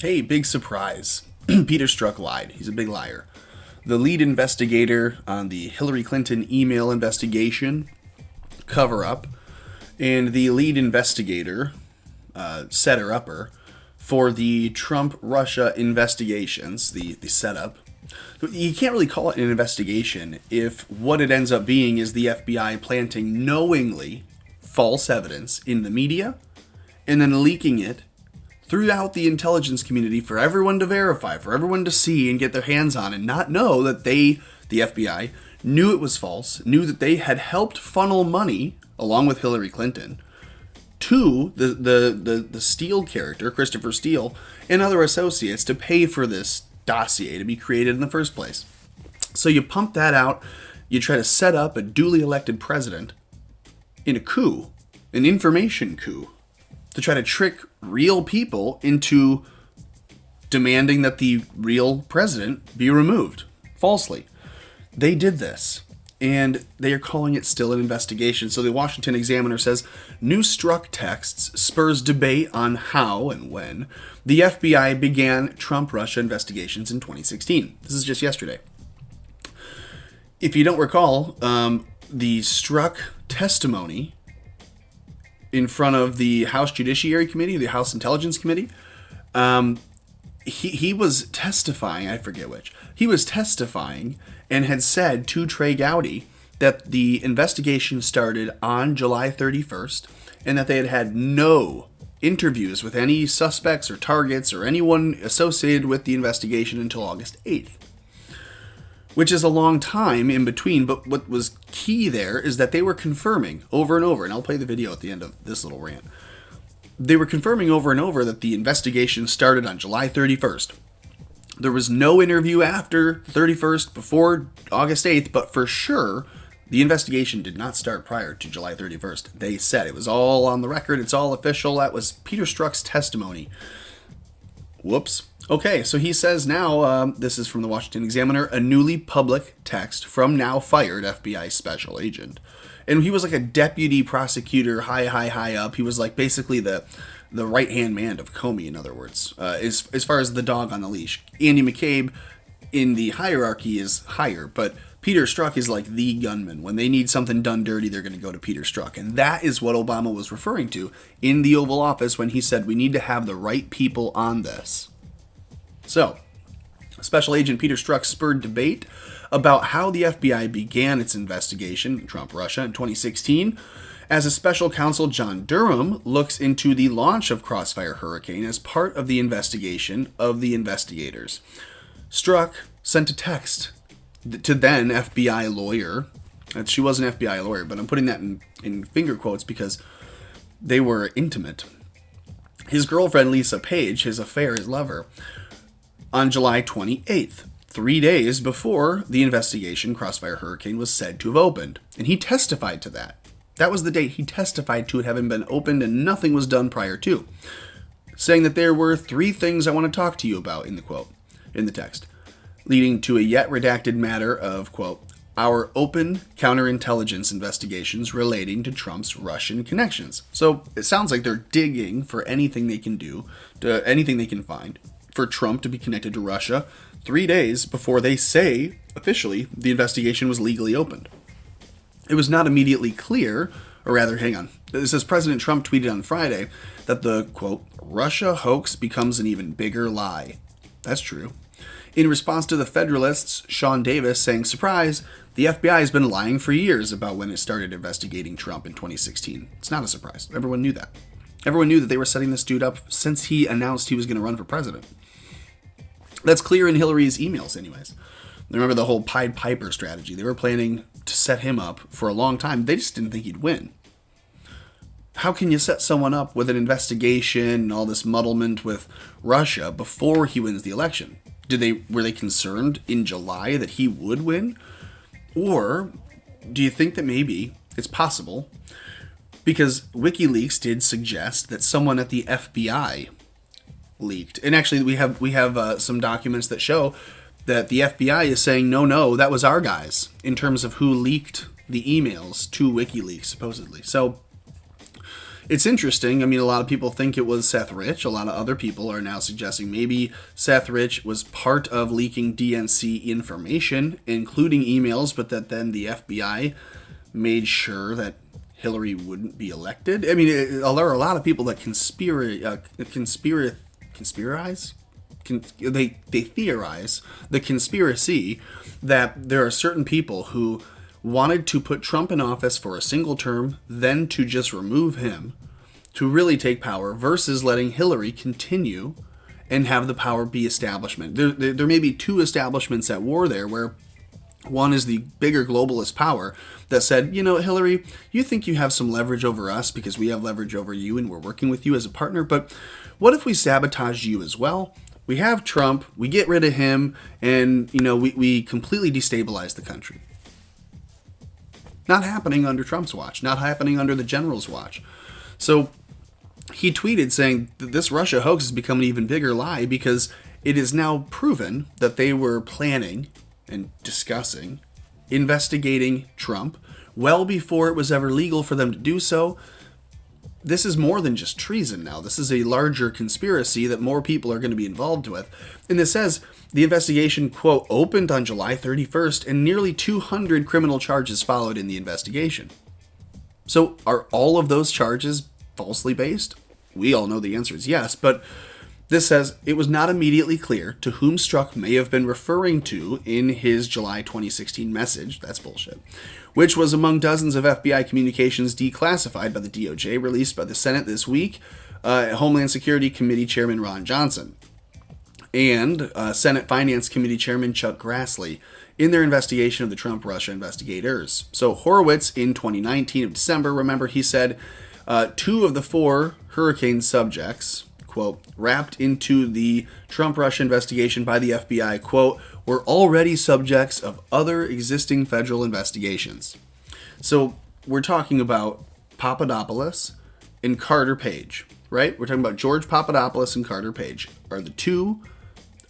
Hey, big surprise. Peter Strzok lied. He's a big liar. The lead investigator on the Hillary Clinton email investigation cover up, and the lead investigator, setter-upper, for the Trump-Russia investigations, the setup. You can't really call it an investigation if what it ends up being is the FBI planting knowingly false evidence in the media and then leaking it throughout the intelligence community for everyone to verify, for everyone to see and get their hands on, and not know that the FBI, knew it was false, knew that they had helped funnel money, along with Hillary Clinton, to the Steele character, Christopher Steele, and other associates to pay for this dossier to be created in the first place. So you pump that out, you try to set up a duly elected president in a coup, an information coup, to try to trick real people into demanding that the real president be removed falsely. They did this, and they are calling it still an investigation. So the Washington Examiner says, new Strzok texts spurs debate on how and when the FBI began Trump-Russia investigations in 2016. This is just yesterday. If you don't recall, the Strzok testimony in front of the House Judiciary Committee, the House Intelligence Committee, he was testifying, I forget which, he was testifying and had said to Trey Gowdy that the investigation started on July 31st and that they had had no interviews with any suspects or targets or anyone associated with the investigation until August 8th. Which is a long time in between, but what was key there is that they were confirming over and over, and I'll play the video at the end of this little rant. They were confirming over and over that the investigation started on July 31st. There was no interview after 31st, before August 8th, but for sure, the investigation did not start prior to July 31st. They said it was all on the record, it's all official. That was Peter Strzok's testimony. Whoops. Okay, so he says now, this is from the Washington Examiner, a newly public text from now fired FBI special agent. And he was like a deputy prosecutor, high up. He was like basically the right-hand man of Comey, in other words, as far as the dog on the leash. Andy McCabe in the hierarchy is higher, but Peter Strzok is like the gunman. When they need something done dirty, they're going to go to Peter Strzok. And that is what Obama was referring to in the Oval Office when he said we need to have the right people on this. So, Special Agent Peter Strzok spurred debate about how the FBI began its investigation, Trump-Russia, in 2016, as a special counsel John Durham looks into the launch of Crossfire Hurricane as part of the investigation of the investigators. Strzok sent a text to then FBI lawyer. She was an FBI lawyer, but I'm putting that in finger quotes because they were intimate. His girlfriend, Lisa Page, his affair, his lover, on July 28th, 3 days before the investigation, Crossfire Hurricane, was said to have opened. And he testified to that. That was the date he testified to it having been opened and nothing was done prior to. Saying that there were 3 things I want to talk to you about in the quote, in the text, leading to a yet redacted matter of, quote, our open counterintelligence investigations relating to Trump's Russian connections. So it sounds like they're digging for anything they can do, anything they can find, for Trump to be connected to Russia 3 days before they say, officially, the investigation was legally opened. It was not immediately clear, or rather, hang on. It says President Trump tweeted on Friday that the, quote, Russia hoax becomes an even bigger lie. That's true. In response to the Federalists' Sean Davis saying, surprise, the FBI has been lying for years about when it started investigating Trump in 2016. It's not a surprise. Everyone knew that. Everyone knew that they were setting this dude up since he announced he was going to run for president. That's clear in Hillary's emails anyways. Remember the whole Pied Piper strategy. They were planning to set him up for a long time. They just didn't think he'd win. How can you set someone up with an investigation and all this muddlement with Russia before he wins the election? Were they concerned in July that he would win? Or do you think that maybe it's possible, because WikiLeaks did suggest that someone at the FBI leaked. And actually, we have some documents that show that the FBI is saying, no, that was our guys, in terms of who leaked the emails to WikiLeaks, supposedly. So It's interesting. I mean, a lot of people think it was Seth Rich. A lot of other people are now suggesting maybe Seth Rich was part of leaking DNC information, including emails, but that then the FBI made sure that Hillary wouldn't be elected. I mean, there are a lot of people that they theorize the conspiracy that there are certain people who wanted to put Trump in office for a single term, then to just remove him, to really take power, versus letting Hillary continue and have the power be establishment. There may be two establishments at war there, where one is the bigger globalist power that said, you know, Hillary, you think you have some leverage over us because we have leverage over you and we're working with you as a partner, but what if we sabotage you as well? We have Trump, we get rid of him, and, you know, we completely destabilize the country. Not happening under Trump's watch, not happening under the general's watch. So he tweeted saying that this Russia hoax has become an even bigger lie because it is now proven that they were planning and discussing investigating Trump well before it was ever legal for them to do so. This is more than just treason now. This is a larger conspiracy that more people are going to be involved with. And it says the investigation, quote, opened on July 31st and nearly 200 criminal charges followed in the investigation. So are all of those charges falsely based? We all know the answer is yes, but this says it was not immediately clear to whom Strzok may have been referring to in his July 2016 message. That's bullshit. Which was among dozens of FBI communications declassified by the DOJ, released by the Senate this week, Homeland Security Committee Chairman Ron Johnson and Senate Finance Committee Chairman Chuck Grassley in their investigation of the Trump-Russia investigators. So Horowitz in 2019 of December, remember, he said 2 of the 4 hurricane subjects, quote, wrapped into the Trump-Russia investigation by the FBI, quote, were already subjects of other existing federal investigations. So we're talking about Papadopoulos and Carter Page, right? We're talking about George Papadopoulos and Carter Page are the 2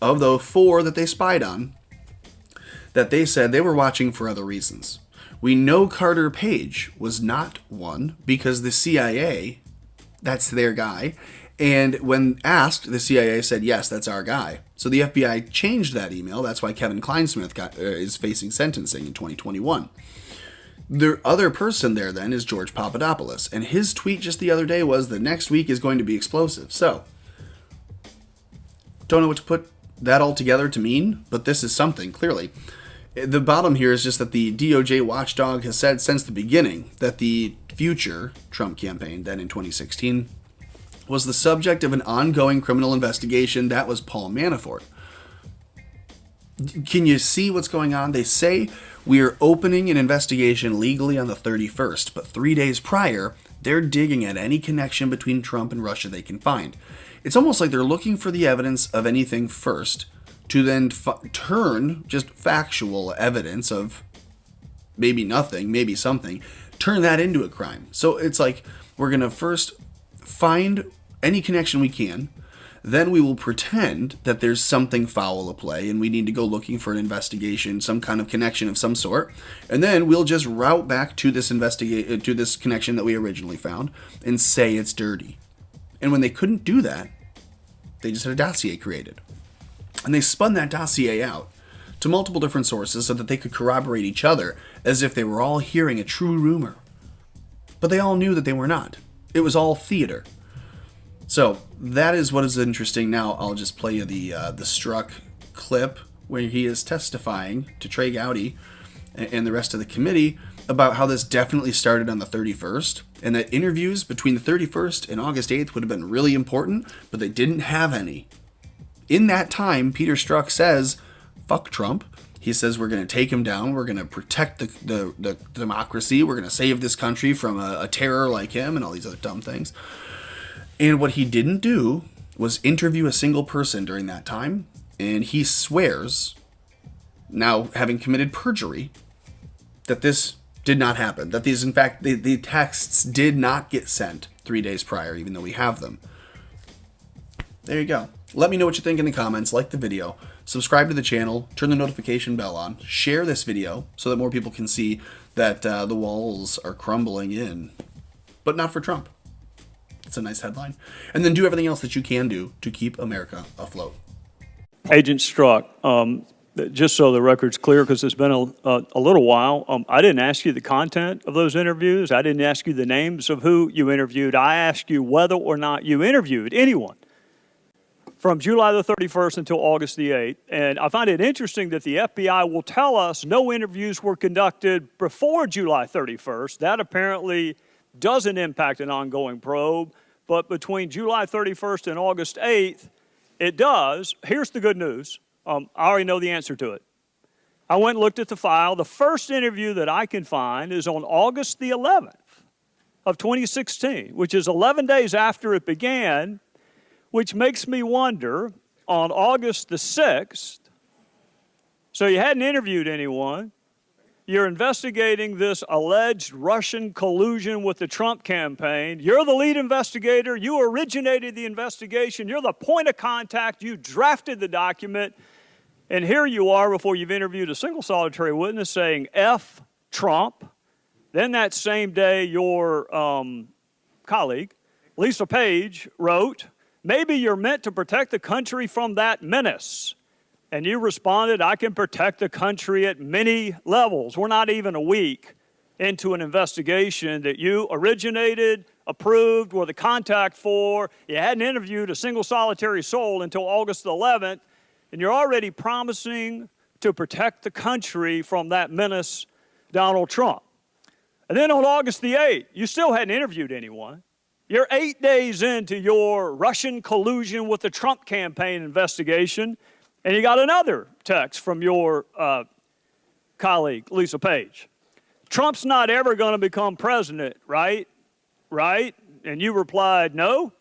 of the 4 that they spied on that they said they were watching for other reasons. We know Carter Page was not one because the CIA, that's their guy. And when asked, the CIA said, yes, that's our guy. So the FBI changed that email. That's why Kevin Kleinsmith is facing sentencing in 2021. The other person there then is George Papadopoulos. And his tweet just the other day was the next week is going to be explosive. So, don't know what to put that all together to mean, but this is something, clearly. The bottom here is just that the DOJ watchdog has said since the beginning that the future Trump campaign, then in 2016, was the subject of an ongoing criminal investigation. That was Paul Manafort. Can you see what's going on? They say we are opening an investigation legally on the 31st, but 3 days prior, they're digging at any connection between Trump and Russia they can find. It's almost like they're looking for the evidence of anything first to then turn just factual evidence of maybe nothing, maybe something, turn that into a crime. So it's like we're going to first find any connection we can, then we will pretend that there's something foul at play and we need to go looking for an investigation, some kind of connection of some sort, and then we'll just route back to this to this connection that we originally found and say it's dirty. And when they couldn't do that, they just had a dossier created. And they spun that dossier out to multiple different sources so that they could corroborate each other as if they were all hearing a true rumor. But they all knew that they were not. It was all theater. So that is what is interesting. Now I'll just play you the Strzok clip where he is testifying to Trey Gowdy and the rest of the committee about how this definitely started on the 31st and that interviews between the 31st and August 8th would have been really important, but they didn't have any. In that time, Peter Strzok says, fuck Trump. He says we're going to take him down. We're going to protect the democracy. We're going to save this country from a terror like him and all these other dumb things. And what he didn't do was interview a single person during that time. And he swears, now having committed perjury, that this did not happen. That these, in fact, the texts did not get sent 3 days prior, even though we have them. There you go. Let me know what you think in the comments. Like the video. Subscribe to the channel. Turn the notification bell on. Share this video so that more people can see that the walls are crumbling in. But not for Trump. It's a nice headline. And then do everything else that you can do to keep America afloat. Agent Strzok, just so the record's clear, because it's been a little while, I didn't ask you the content of those interviews. I didn't ask you the names of who you interviewed. I asked you whether or not you interviewed anyone from July the 31st until August the 8th. And I find it interesting that the FBI will tell us no interviews were conducted before July 31st. That apparently doesn't impact an ongoing probe. But between July 31st and August 8th, it does. Here's the good news. I already know the answer to it. I went and looked at the file. The first interview that I can find is on August the 11th of 2016, which is 11 days after it began, which makes me wonder, on August the 6th, so you hadn't interviewed anyone, you're investigating this alleged Russian collusion with the Trump campaign, you're the lead investigator, you originated the investigation, you're the point of contact, you drafted the document, and here you are before you've interviewed a single solitary witness saying F Trump. Then that same day, your colleague, Lisa Page, wrote, "Maybe you're meant to protect the country from that menace." And you responded, "I can protect the country at many levels." We're not even a week into an investigation that you originated, approved, were the contact for. You hadn't interviewed a single solitary soul until August 11th, and you're already promising to protect the country from that menace, Donald Trump. And then on August the 8th, you still hadn't interviewed anyone. You're 8 days into your Russian collusion with the Trump campaign investigation, and you got another text from your colleague, Lisa Page. "Trump's not ever going to become president, right? Right?" And you replied, "No,